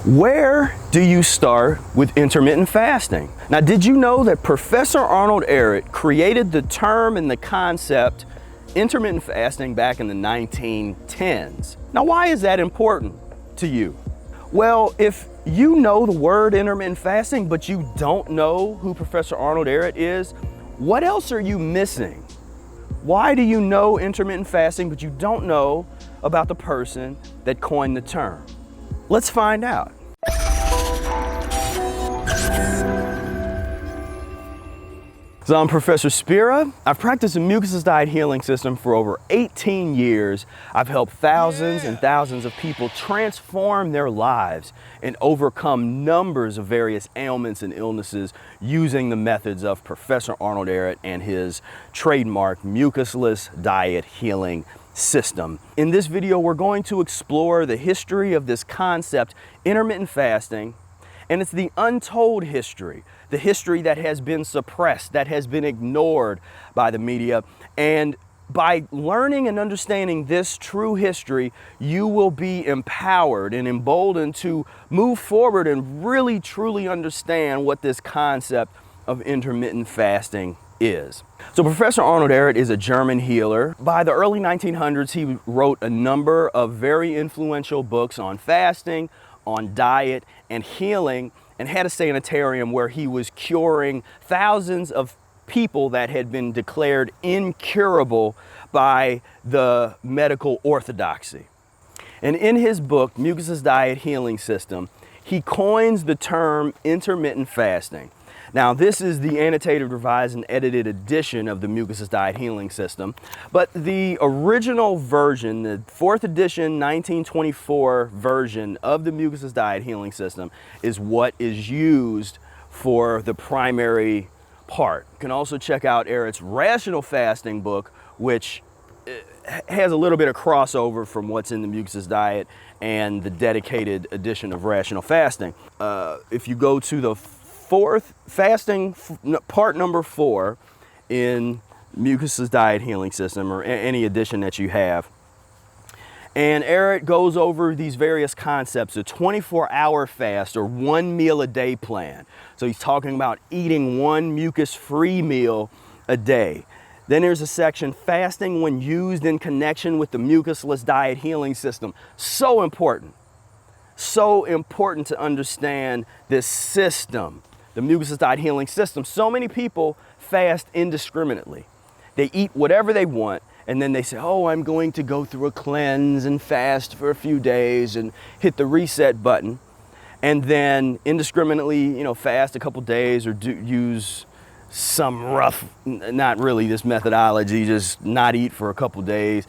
Where do you start with intermittent fasting? Now, did you know that Professor Arnold Ehret created the term and the concept intermittent fasting back in the 1910s? Now, why is that important to you? Well, if you know the word intermittent fasting, but you don't know who Professor Arnold Ehret is, what else are you missing? Why do you know intermittent fasting, but you don't know about the person that coined the term? Let's find out. So I'm Professor Spira. I've practiced the Mucusless Diet Healing System for over 18 years. I've helped thousands and thousands of people transform their lives and overcome numbers of various ailments and illnesses using the methods of Professor Arnold Ehret and his trademark Mucusless Diet Healing System. In this video, we're going to explore the history of this concept, intermittent fasting, and it's the untold history, the history that has been suppressed, that has been ignored by the media. And by learning and understanding this true history, you will be empowered and emboldened to move forward and really truly understand what this concept of intermittent fasting is. So Professor Arnold Ehret is a German healer. By the early 1900s, he wrote a number of very influential books on fasting, on diet and healing, and had a sanitarium where he was curing thousands of people that had been declared incurable by the medical orthodoxy. And in his book, Mucusless Diet Healing System, he coins the term intermittent fasting. Now, this is the annotated, revised, and edited edition of the Mucusless Diet Healing System, but the original version, the 4th edition, 1924 version of the Mucusless Diet Healing System is what is used for the primary part. You can also check out Ehret's Rational Fasting book, which has a little bit of crossover from what's in the Mucusless Diet and the dedicated edition of Rational Fasting. If you go to the fourth fasting part number 4 in Mucusless Diet Healing System, or any edition that you have, and Ehret goes over these various concepts: a 24-hour fast or 1 meal a day plan. So he's talking about eating 1 mucus-free meal a day. Then there's a section, fasting when used in connection with the Mucusless Diet Healing System. So important to understand this system, the Mucusless Diet Healing System. So many people fast indiscriminately. They eat whatever they want, and then they say, oh, I'm going to go through a cleanse and fast for a few days and hit the reset button, and then indiscriminately, fast a couple days or use some rough, not really this methodology, just not eat for a couple days,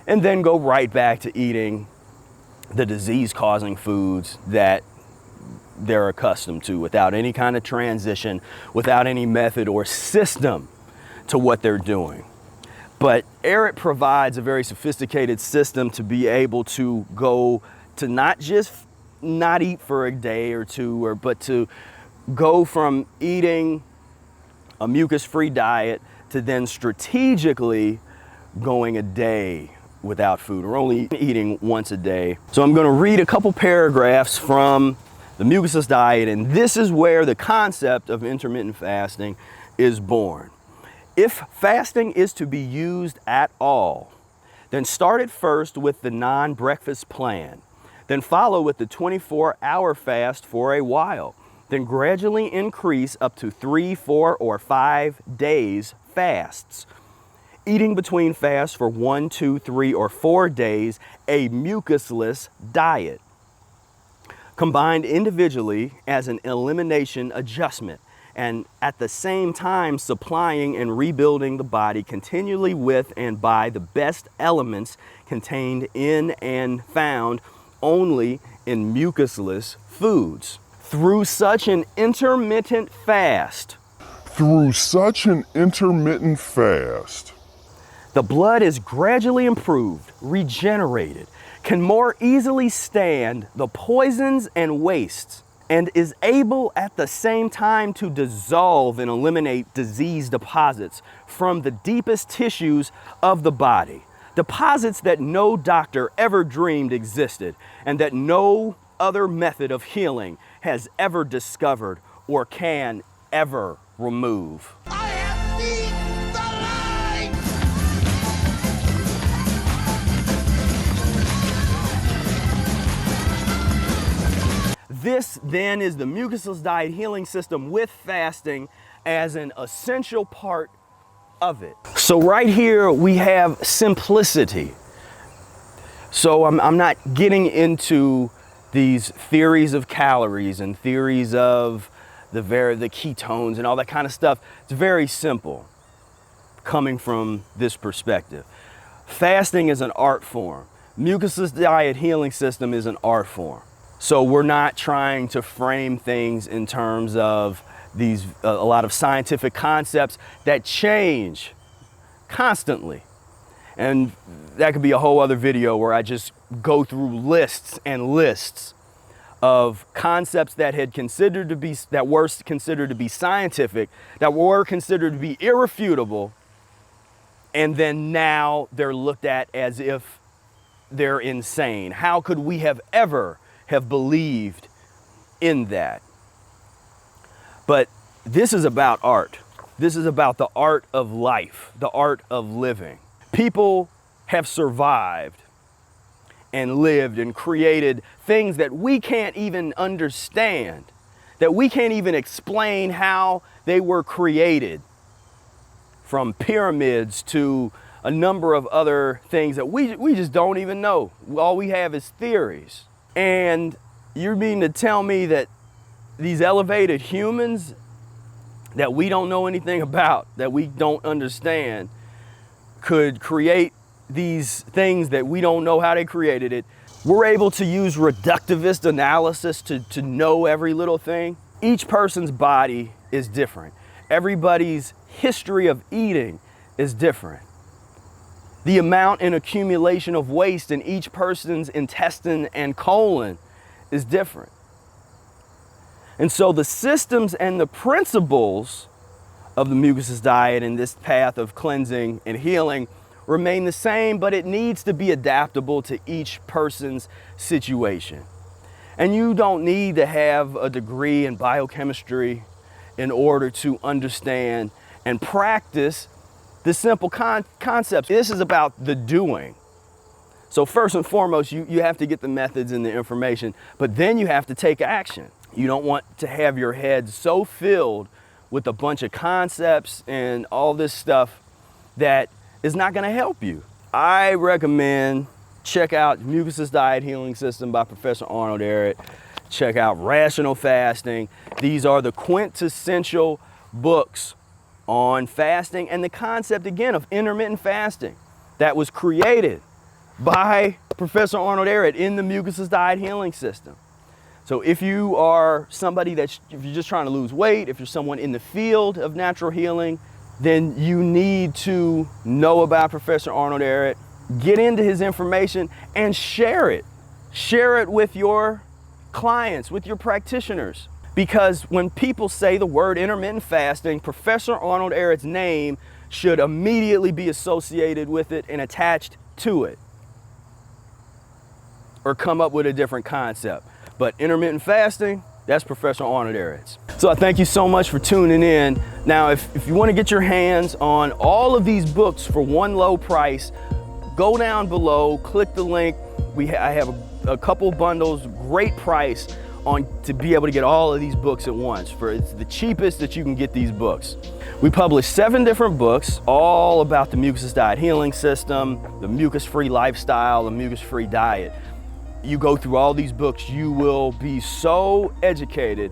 and then go right back to eating the disease-causing foods that they're accustomed to, without any kind of transition, without any method or system to what they're doing. But Ehret provides a very sophisticated system to be able to go to not just not eat for a day or two, but to go from eating a mucus-free diet to then strategically going a day without food, or only eating once a day. So I'm going to read a couple paragraphs from the Mucusless Diet, and this is where the concept of intermittent fasting is born. If fasting is to be used at all, then start it first with the non-breakfast plan, then follow with the 24-hour fast for a while, then gradually increase up to 3, 4, or 5 days fasts. Eating between fasts for 1, 2, 3, or 4 days, a mucusless diet, combined individually as an elimination adjustment, and at the same time supplying and rebuilding the body continually with and by the best elements contained in and found only in mucusless foods. Through such an intermittent fast, the blood is gradually improved, regenerated, can more easily stand the poisons and wastes, and is able at the same time to dissolve and eliminate disease deposits from the deepest tissues of the body. Deposits that no doctor ever dreamed existed, and that no other method of healing has ever discovered or can ever remove. I have beat the line! This then is the Mucusless Diet Healing System with fasting as an essential part of it. So right here we have simplicity. So I'm not getting into these theories of calories and theories of the ketones and all that kind of stuff. It's very simple coming from this perspective. Fasting is an art form. Mucusless Diet Healing System is an art form. So we're not trying to frame things in terms of these a lot of scientific concepts that change constantly. And that could be a whole other video where I just go through lists and lists of concepts that were considered to be scientific, that were considered to be irrefutable, and then now they're looked at as if they're insane. How could we have ever have believed in that? But this is about art. This is about the art of life, the art of living. People have survived and lived and created things that we can't even understand, that we can't even explain how they were created, from pyramids to a number of other things that we just don't even know. All we have is theories. And you mean to tell me that these elevated humans that we don't know anything about, that we don't understand, could create these things that we don't know how they created it? We're able to use reductivist analysis to know every little thing. Each person's body is different. Everybody's history of eating is different. The amount and accumulation of waste in each person's intestine and colon is different. And so the systems and the principles of the Mucusless diet and this path of cleansing and healing remain the same, but it needs to be adaptable to each person's situation. And you don't need to have a degree in biochemistry in order to understand and practice the simple concepts. This is about the doing. So first and foremost, you have to get the methods and the information, but then you have to take action. You don't want to have your head so filled with a bunch of concepts and all this stuff that is not going to help you. I recommend check out Mucusless Diet Healing System by Professor Arnold Ehret. Check out Rational Fasting. These are the quintessential books on fasting and the concept, again, of intermittent fasting that was created by Professor Arnold Ehret in the Mucusless Diet Healing System. So if you are somebody if you're just trying to lose weight, if you're someone in the field of natural healing, then you need to know about Professor Arnold Ehret, get into his information and share it. Share it with your clients, with your practitioners. Because when people say the word intermittent fasting, Professor Arnold Ehret's name should immediately be associated with it and attached to it, or come up with a different concept. But intermittent fasting, that's Professor Arnold Ehret's. So I thank you so much for tuning in. Now, if you want to get your hands on all of these books for one low price, go down below, click the link. I have a couple bundles, great price to be able to get all of these books at once. It's the cheapest that you can get these books. We publish 7 different books, all about the Mucusless Diet Healing System, the Mucus-free Lifestyle, the Mucus-free Diet. You go through all these books, you will be so educated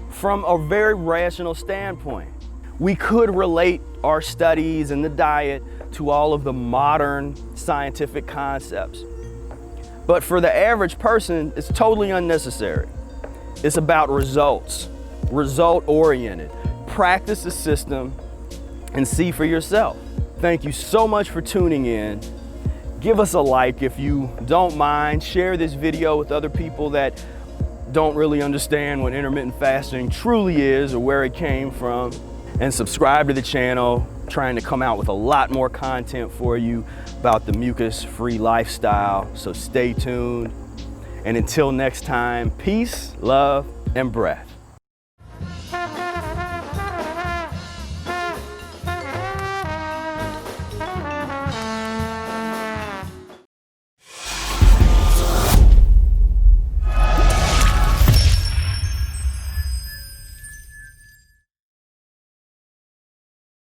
from a very rational standpoint. We could relate our studies and the diet to all of the modern scientific concepts. But for the average person, it's totally unnecessary. It's about results, result-oriented. Practice the system and see for yourself. Thank you so much for tuning in. Give us a like if you don't mind. Share this video with other people that don't really understand what intermittent fasting truly is or where it came from. And subscribe to the channel. Trying to come out with a lot more content for you about the mucus-free lifestyle. So stay tuned. And until next time, peace, love, and breath.